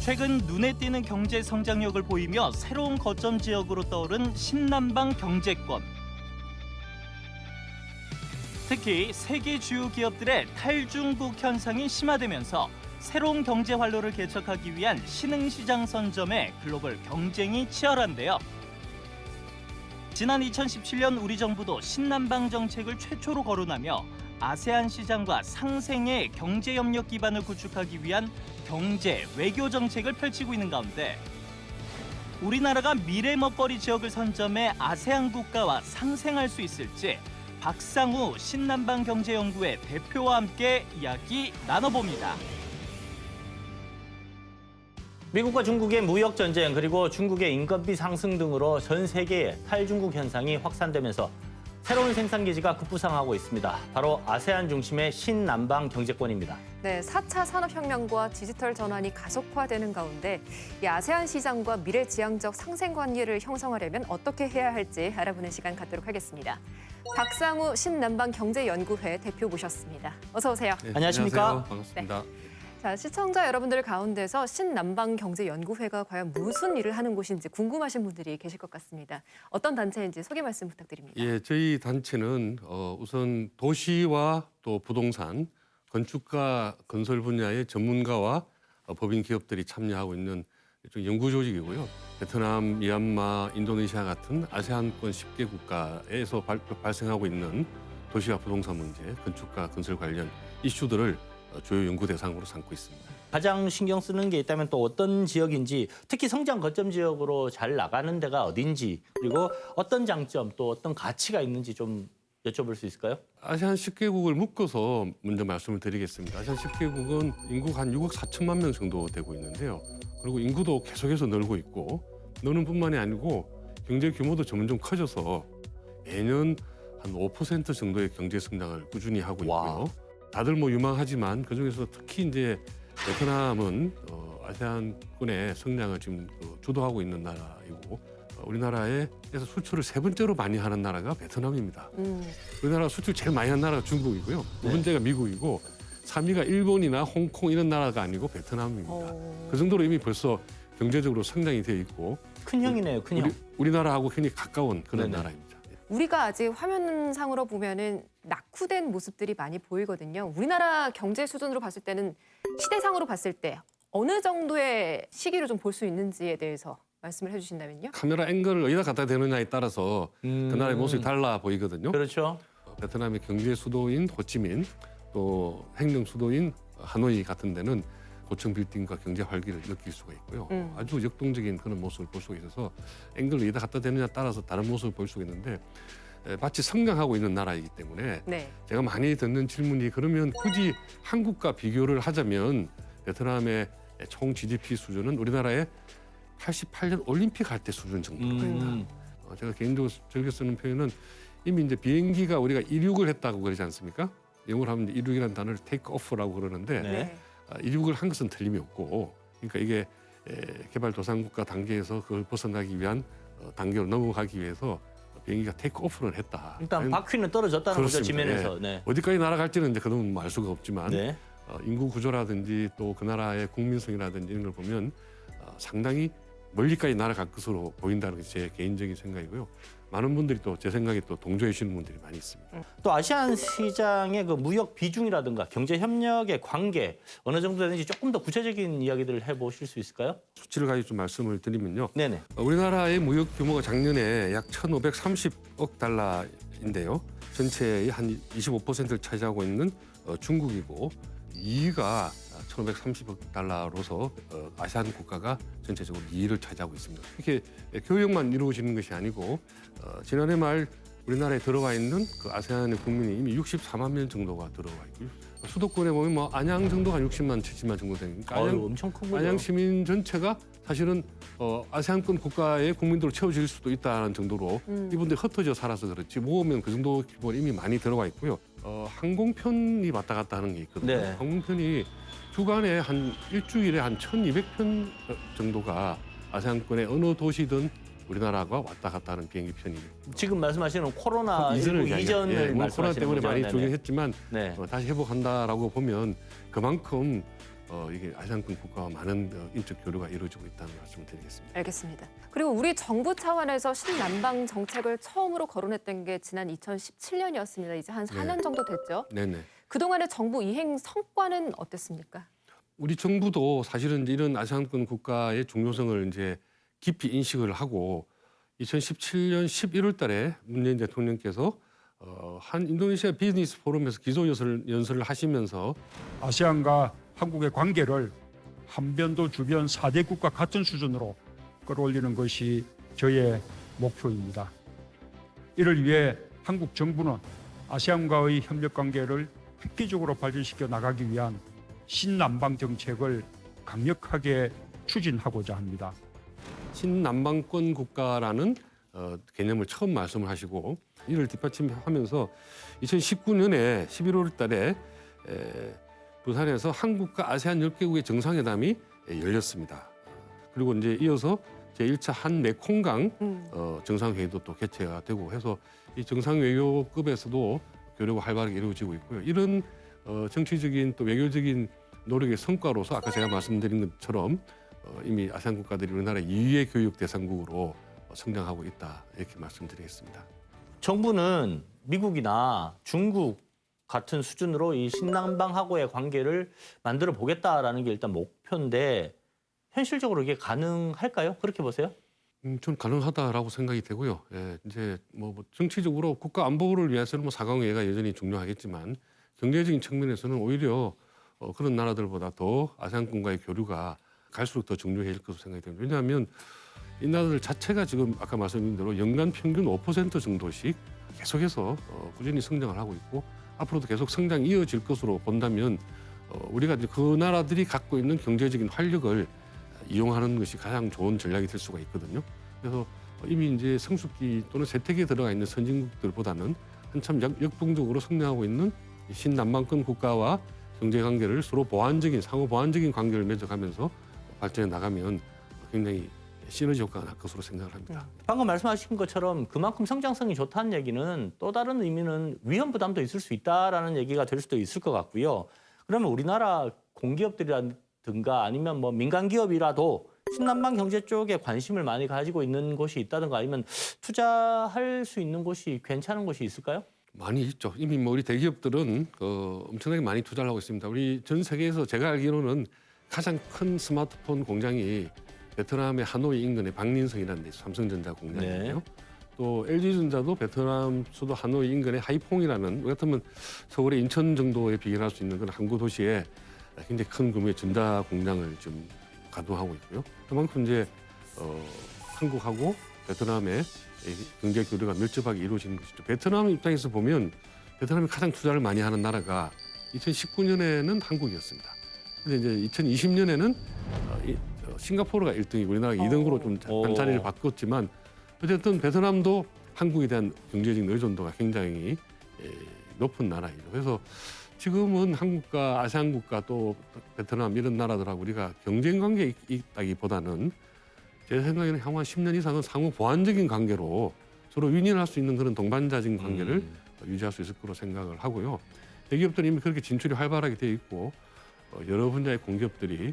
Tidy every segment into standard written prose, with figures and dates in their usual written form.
최근 눈에 띄는 경제 성장력을 보이며 새로운 거점 지역으로 떠오른 신남방 경제권. 특히 세계 주요 기업들의 탈중국 현상이 심화되면서 새로운 경제 활로를 개척하기 위한 신흥시장 선점에 글로벌 경쟁이 치열한데요. 지난 2017년 우리 정부도 신남방 정책을 최초로 거론하며 아세안 시장과 상생의 경제 협력 기반을 구축하기 위한 경제, 외교 정책을 펼치고 있는 가운데 우리나라가 미래 먹거리 지역을 선점해 아세안 국가와 상생할 수 있을지 박상우 신남방 경제연구회 대표와 함께 이야기 나눠봅니다. 미국과 중국의 무역 전쟁 그리고 중국의 인건비 상승 등으로 전 세계의 탈중국 현상이 확산되면서 새로운 생산 기지가 급부상하고 있습니다. 바로 아세안 중심의 신남방 경제권입니다. 네, 4차 산업혁명과 디지털 전환이 가속화되는 가운데 이 아세안 시장과 미래지향적 상생 관계를 형성하려면 어떻게 해야 할지 알아보는 시간 갖도록 하겠습니다. 박상우 신남방 경제연구회 대표 모셨습니다. 어서 오세요. 네, 안녕하십니까? 안녕하세요. 반갑습니다. 자, 시청자 여러분들 가운데서 신남방 경제연구회가 과연 무슨 일을 하는 곳인지 궁금하신 분들이 계실 것 같습니다. 어떤 단체인지 소개 말씀 부탁드립니다. 예, 저희 단체는 우선 도시와 또 부동산, 건축가, 건설 분야의 전문가와 법인 기업들이 참여하고 있는 일종 연구 조직이고요. 베트남, 미얀마, 인도네시아 같은 아세안권 10개 국가에서 발생하고 있는 도시와 부동산 문제, 건축가, 건설 관련 이슈들을 주요 연구 대상으로 삼고 있습니다. 가장 신경 쓰는 게 있다면 또 어떤 지역인지, 특히 성장 거점 지역으로 잘 나가는 데가 어딘지, 그리고 어떤 장점 또 어떤 가치가 있는지 좀 여쭤볼 수 있을까요? 아세안 10개국을 묶어서 먼저 말씀을 드리겠습니다. 아세안 10개국은 인구가 한 6억 4천만 명 정도 되고 있는데요. 그리고 인구도 계속해서 늘고 있고, 느는 뿐만이 아니고 경제 규모도 점점 커져서 매년 한 5% 정도의 경제 성장을 꾸준히 하고 있고요. 와. 다들 뭐 유망하지만 그중에서 특히 이제 베트남은 아세안권의 성장을 지금 주도하고 있는 나라이고, 우리나라에서 수출을 세 번째로 많이 하는 나라가 베트남입니다. 우리나라 수출 제일 많이 하는 나라가 중국이고요. 두 번째가 미국이고, 3위가 일본이나 홍콩 이런 나라가 아니고 베트남입니다. 그 정도로 이미 벌써 경제적으로 성장이 되어 있고, 큰 형이네요, 큰 형. 우리나라하고 굉장히 가까운 그런 네네. 나라입니다. 우리가 아직 화면상으로 보면은 낙후된 모습들이 많이 보이거든요. 우리나라 경제 수준으로 봤을 때는 시대상으로 봤을 때 어느 정도의 시기로 좀 볼 수 있는지에 대해서 말씀을 해주신다면요. 카메라 앵글을 어디다 갖다 대느냐에 따라서 그 나라의 모습이 달라 보이거든요. 그렇죠. 베트남의 경제 수도인 호치민, 또 행정 수도인 하노이 같은 데는 고층 빌딩과 경제 활기를 느낄 수가 있고요. 아주 역동적인 그런 모습을 볼 수가 있어서 앵글을 어디다 갖다 대느냐에 따라서 다른 모습을 볼 수가 있는데, 마치 성장하고 있는 나라이기 때문에 네. 제가 많이 듣는 질문이, 그러면 굳이 한국과 비교를 하자면 베트남의 총 GDP 수준은 우리나라의 88년 올림픽 할 때 수준 정도입니다. 제가 개인적으로 즐겨 쓰는 표현은, 이미 이제 비행기가 우리가 이륙을 했다고 그러지 않습니까? 영어로 하면 이륙이라는 단어를 take off라고 그러는데, 네. 이륙을 한 것은 틀림이 없고, 그러니까 이게 개발도상국가 단계에서 그걸 벗어나기 위한 단계로 넘어가기 위해서 비행기가 테이크 오프를 했다. 일단 바퀴는 떨어졌다는 거죠, 그렇습니다. 지면에서. 네. 어디까지 날아갈지는 이제 그동안 알 수가 없지만, 네. 인구 구조라든지 또 그 나라의 국민성이라든지 이런 걸 보면 상당히 멀리까지 날아갈 것으로 보인다는 게 제 개인적인 생각이고요. 많은 분들이 또 제 생각에 또 동조해 주시는 분들이 많이 있습니다. 또 아시안 시장의 그 무역 비중이라든가 경제 협력의 관계 어느 정도 되는지 조금 더 구체적인 이야기들을 해보실 수 있을까요? 수치를 가지고 좀 말씀을 드리면요. 네네. 우리나라의 무역 규모가 작년에 약 1,530억 달러인데요. 전체의 한 25%를 차지하고 있는 중국이고, 2위가 1,530억 달러로서 아세안 국가가 전체적으로 2위를 차지하고 있습니다. 이렇게 교역만 이루어지는 것이 아니고, 지난해 말 우리나라에 들어와 있는 그 아세안의 국민이 이미 64만 명 정도가 들어와 있고요. 수도권에 보면 뭐 안양 정도가 한 60만, 70만 정도 되니까 엄청 큰 거죠. 안양 시민 전체가 사실은 아세안권 국가의 국민들로 채워질 수도 있다는 정도로 이분들이 흩어져 살아서 그렇지, 모으면 그 정도 규모 이미 많이 들어와 있고요. 항공편이 왔다 갔다 하는 게 있거든요. 네. 항공편이 주간에 한 일주일에 한 1,200편 정도가 아세안권의 어느 도시든 우리나라가 왔다 갔다 하는 비행기 편이 지금 말씀하시는 코로나 이전을 이전을 코로나 말씀하시는 때문에 거죠? 많이 네네. 줄긴 했지만 네. 다시 회복한다라고 보면 그만큼 이게 아세안권 국가와 많은 인적 교류가 이루어지고 있다는 말씀을 드리겠습니다. 알겠습니다. 그리고 우리 정부 차원에서 신남방 정책을 처음으로 거론했던 게 지난 2017년이었습니다. 이제 한 4년 정도 됐죠. 네네. 그동안의 정부 이행 성과는 어땠습니까? 우리 정부도 사실은 이런 아세안권 국가의 중요성을 이제 깊이 인식을 하고 2017년 11월 달에 문재인 대통령께서 한 인도네시아 비즈니스 포럼에서 기조 연설을 하시면서 아세안과 한국의 관계를 한반도 주변 4대 국가 같은 수준으로 끌어올리는 것이 저의 목표입니다. 이를 위해 한국 정부는 아세안과의 협력 관계를 획기적으로 발전시켜 나가기 위한 신남방 정책을 강력하게 추진하고자 합니다. 신남방권 국가라는 개념을 처음 말씀을 하시고 이를 뒷받침하면서 2019년에 11월 달에 부산에서 한국과 아세안 10개국의 정상회담이 열렸습니다. 그리고 이제 이어서 제1차 한메콩강 정상회의도 또 개최가 되고 해서 이 정상외교급에서도 교류가 활발하게 이루어지고 있고요. 이런 정치적인 또 외교적인 노력의 성과로서 아까 제가 말씀드린 것처럼 이미 아세안 국가들이 우리나라 2위의 교육 대상국으로 성장하고 있다 이렇게 말씀드리겠습니다. 정부는 미국이나 중국 같은 수준으로 이 신남방하고의 관계를 만들어 보겠다라는 게 일단 목표인데 현실적으로 이게 가능할까요? 그렇게 보세요? 좀 가능하다라고 생각이 되고요. 예, 이제 뭐 정치적으로 국가 안보를 위해서는 뭐 사강회가 여전히 중요하겠지만 경제적인 측면에서는 오히려 그런 나라들보다 더 아세안권과의 교류가 갈수록 더 중요해질 것으로 생각이 됩니다. 왜냐하면 이 나라들 자체가 지금 아까 말씀드린 대로 연간 평균 5% 정도씩 계속해서 꾸준히 성장을 하고 있고 앞으로도 계속 성장이 이어질 것으로 본다면 우리가 이제 그 나라들이 갖고 있는 경제적인 활력을 이용하는 것이 가장 좋은 전략이 될 수가 있거든요. 그래서 이미 이제 성숙기 또는 세태기에 들어가 있는 선진국들보다는 한참 역동적으로 성장하고 있는 신남방권 국가와 경제 관계를 서로 상호 보완적인 관계를 맺어가면서 발전해 나가면 굉장히 시너지 효과가 날 것으로 생각을 합니다. 방금 말씀하신 것처럼 그만큼 성장성이 좋다는 얘기는 또 다른 의미는 위험 부담도 있을 수 있다라는 얘기가 될 수도 있을 것 같고요. 그러면 우리나라 공기업들이라든가 아니면 뭐 민간 기업이라도 신남방 경제 쪽에 관심을 많이 가지고 있는 곳이 있다든가 아니면 투자할 수 있는 곳이 괜찮은 곳이 있을까요? 많이 있죠. 이미 뭐 우리 대기업들은 엄청나게 많이 투자를 하고 있습니다. 우리 전 세계에서 제가 알기로는 가장 큰 스마트폰 공장이 베트남의 하노이 인근의 박린성이라는 데 삼성전자 공장이에요. 네. 또 LG전자도 베트남 수도 하노이 인근의 하이퐁이라는 우리 같으면 서울의 인천 정도에 비견할 수 있는 그런 항구 도시에 굉장히 큰 규모의 전자 공장을 좀 가동하고 있고요. 그만큼 이제 한국하고 베트남의 경제 교류가 밀접하게 이루어지는 것이죠. 베트남 입장에서 보면 베트남이 가장 투자를 많이 하는 나라가 2019년에는 한국이었습니다. 근데 이제 2020년에는 싱가포르가 1등이고 우리나라가 2등으로 좀 잠깐 자리를 바꿨지만 어쨌든 베트남도 한국에 대한 경제적인 의존도가 굉장히 높은 나라이죠. 그래서 지금은 한국과 아세안 국가 또 베트남 이런 나라들하고 우리가 경쟁 관계에 있다기보다는 제 생각에는 향후 한 10년 이상은 상호 보완적인 관계로 서로 윈윈할 수 있는 그런 동반자적인 관계를 유지할 수 있을 거로 생각을 하고요. 대기업들은 이미 그렇게 진출이 활발하게 되어 있고 여러 분야의 공기업들이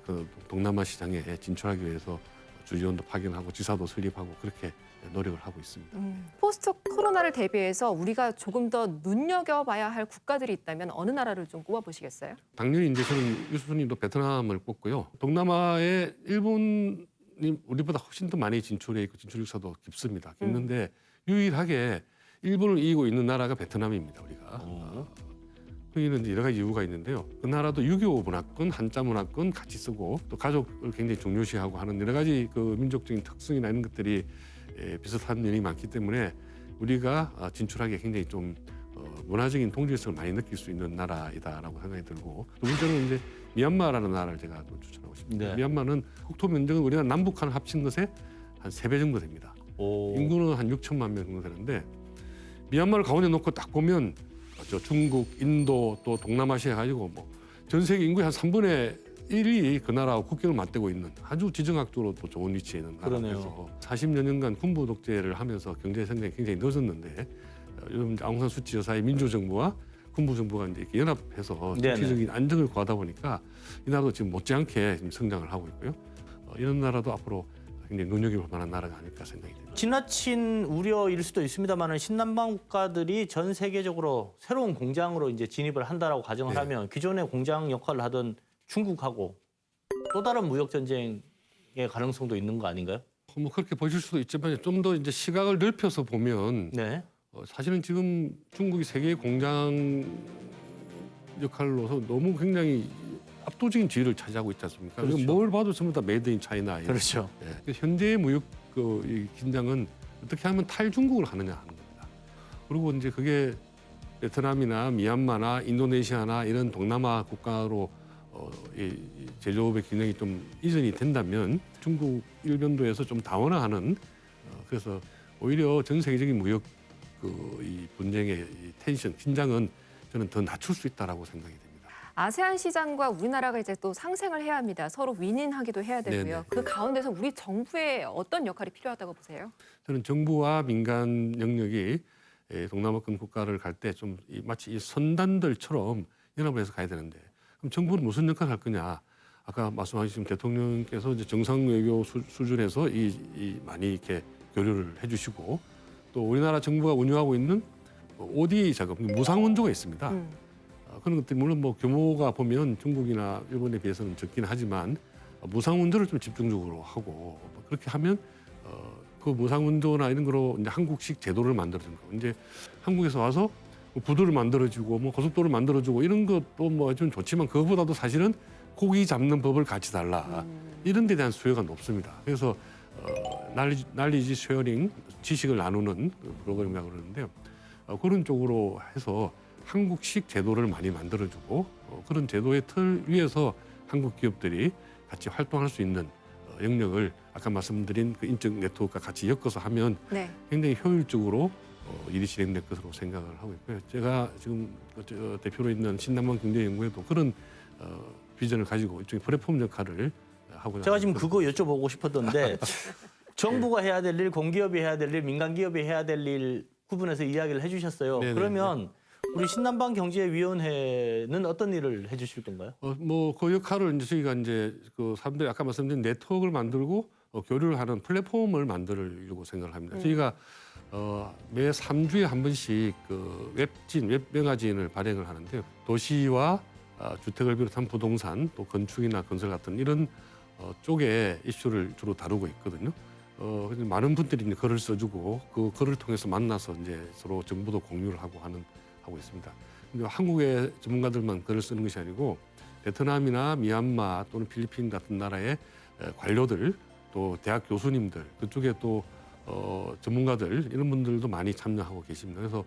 그 동남아 시장에 진출하기 위해서 주지원도 파견하고 지사도 설립하고 그렇게 노력을 하고 있습니다. 포스트 코로나를 대비해서 우리가 조금 더 눈여겨봐야 할 국가들이 있다면 어느 나라를 좀 꼽아보시겠어요? 당연히 이제 저는 유수님도 베트남을 꼽고요. 동남아에 일본이 우리보다 훨씬 더 많이 진출해 있고 진출 역사도 깊습니다. 깊는데 유일하게 일본을 이기고 있는 나라가 베트남입니다. 우리가. 거기는 여러 가지 이유가 있는데요. 그 나라도 유교 문화권, 한자 문화권 같이 쓰고 또 가족을 굉장히 중요시하고 하는 여러 가지 그 민족적인 특성이나 이런 것들이 비슷한 면이 많기 때문에 우리가 진출하기에 굉장히 좀 문화적인 동질성을 많이 느낄 수 있는 나라이다라고 생각이 들고 두 번째는 이제 미얀마라는 나라를 제가 또 추천하고 싶습니다. 네. 미얀마는 국토 면적은 우리나라 남북한 합친 것에 한 3배 정도 됩니다. 인구는 한 6천만 명 정도 되는데 미얀마를 가운데 놓고 딱 보면 중국, 인도 또 동남아시아 가지고 뭐 전 세계 인구의 한 3분의 1이 그 나라하고 국경을 맞대고 있는 아주 지정학적으로 또 좋은 위치에 있는 나라에서 40여 년간 군부 독재를 하면서 경제 성장이 굉장히 늦었는데 요즘 아웅산 수치 여사의 민주정부와 군부 정부가 이제 이렇게 연합해서 네네. 정치적인 안정을 구하다 보니까 이 나라도 지금 못지않게 지금 성장을 하고 있고요. 이런 나라도 앞으로 굉장히 눈여겨볼 만한 나라가 아닐까 생각이 됩니다. 지나친 우려일 수도 있습니다만 신남방 국가들이 전 세계적으로 새로운 공장으로 이제 진입을 한다라고 가정을 네. 하면 기존의 공장 역할을 하던 중국하고 또 다른 무역 전쟁의 가능성도 있는 거 아닌가요? 뭐 그렇게 보실 수도 있지만 좀 더 이제 시각을 넓혀서 보면 네. 사실은 지금 중국이 세계 공장 역할로서 너무 굉장히 압도적인 지위를 차지하고 있지 않습니까? 그렇죠. 뭘 봐도 전부 다 메이드 인 차이나. 그렇죠. 현재의 무역 이 긴장은 어떻게 하면 탈중국을 하느냐 하는 겁니다. 그리고 이제 그게 베트남이나 미얀마나 인도네시아나 이런 동남아 국가로 이 제조업의 균형이 좀 이전이 된다면 중국 일변도에서 좀 다원화하는 그래서 오히려 전 세계적인 무역 이 분쟁의 이 텐션 긴장은 저는 더 낮출 수 있다라고 생각이 됩니다. 아세안 시장과 우리나라가 이제 또 상생을 해야 합니다. 서로 윈윈하기도 해야 되고요. 네네. 그 가운데서 우리 정부의 어떤 역할이 필요하다고 보세요? 저는 정부와 민간 영역이 동남아권 국가를 갈 때 좀 마치 이 선단들처럼 연합을 해서 가야 되는데 그럼 정부는 무슨 역할을 할 거냐? 아까 말씀하신 대통령께서 이제 정상 외교 수준에서 많이 이렇게 교류를 해주시고 또 우리나라 정부가 운영하고 있는 ODA 작업, 무상 원조가 있습니다. 그런 것들이 물론 뭐 규모가 보면 중국이나 일본에 비해서는 적긴 하지만 무상 원조를 좀 집중적으로 하고 그렇게 하면 그 무상 원조나 이런 거로 이제 한국식 제도를 만들어준 거. 이제 한국에서 와서 뭐 부두를 만들어주고 뭐 고속도로를 만들어주고 이런 것도 뭐 좀 좋지만 그거보다도 사실은 고기 잡는 법을 같이 달라. 이런 데 대한 수요가 높습니다. 그래서 날리지 쉐어링 지식을 나누는 프로그램이라고 그러는데요. 그런 쪽으로 해서 한국식 제도를 많이 만들어주고 그런 제도의 틀 위에서 한국 기업들이 같이 활동할 수 있는 영역을 아까 말씀드린 그 인적 네트워크와 같이 엮어서 하면 네. 굉장히 효율적으로 일이 진행될 것으로 생각을 하고 있고요. 제가 지금 대표로 있는 신남방 경제연구에도 그런 비전을 가지고 일종의 플랫폼 역할을 하고 제가 지금 그거 여쭤보고 싶었던데 정부가 해야 될 일, 공기업이 해야 될 일, 민간 기업이 해야 될 일 구분해서 이야기를 해주셨어요. 네네네. 그러면 우리 신남방 경제위원회는 어떤 일을 해주실 건가요? 뭐 그 역할을 이제 저희가 이제 그 사람들이 아까 말씀드린 네트워크를 만들고 교류를 하는 플랫폼을 만들려고 생각을 합니다. 저희가 매 3주에 한 번씩 그 웹 매거진을 발행을 하는데요. 도시와 주택을 비롯한 부동산 또 건축이나 건설 같은 이런 쪽의 이슈를 주로 다루고 있거든요. 그래서 많은 분들이 이제 글을 써주고 그 글을 통해서 만나서 이제 서로 정보도 공유를 하고 있습니다. 근데 한국의 전문가들만 글을 쓰는 것이 아니고 베트남이나 미얀마 또는 필리핀 같은 나라의 관료들 또 대학 교수님들 그쪽에 또 전문가들 이런 분들도 많이 참여하고 계십니다. 그래서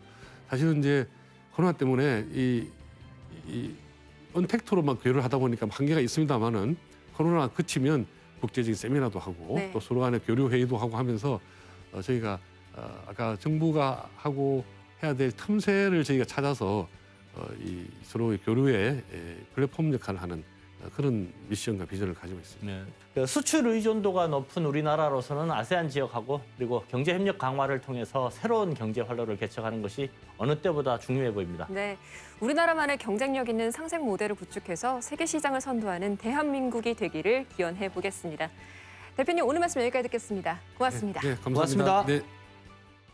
사실은 이제 코로나 때문에 이 언택트로만 교류를 하다 보니까 한계가 있습니다만은 코로나가 그치면 국제적인 세미나도 하고 네. 또 서로 간에 교류 회의도 하고 하면서 저희가 아까 정부가 하고 해야 될 틈새를 저희가 찾아서 이 서로의 교류의 플랫폼 역할을 하는 그런 미션과 비전을 가지고 있습니다. 네. 수출 의존도가 높은 우리나라로서는 아세안 지역하고 그리고 경제 협력 강화를 통해서 새로운 경제 활로를 개척하는 것이 어느 때보다 중요해 보입니다. 네, 우리나라만의 경쟁력 있는 상생 모델을 구축해서 세계 시장을 선도하는 대한민국이 되기를 기원해 보겠습니다. 대표님 오늘 말씀 여기까지 듣겠습니다. 고맙습니다. 네, 감사합니다. 고맙습니다. 네.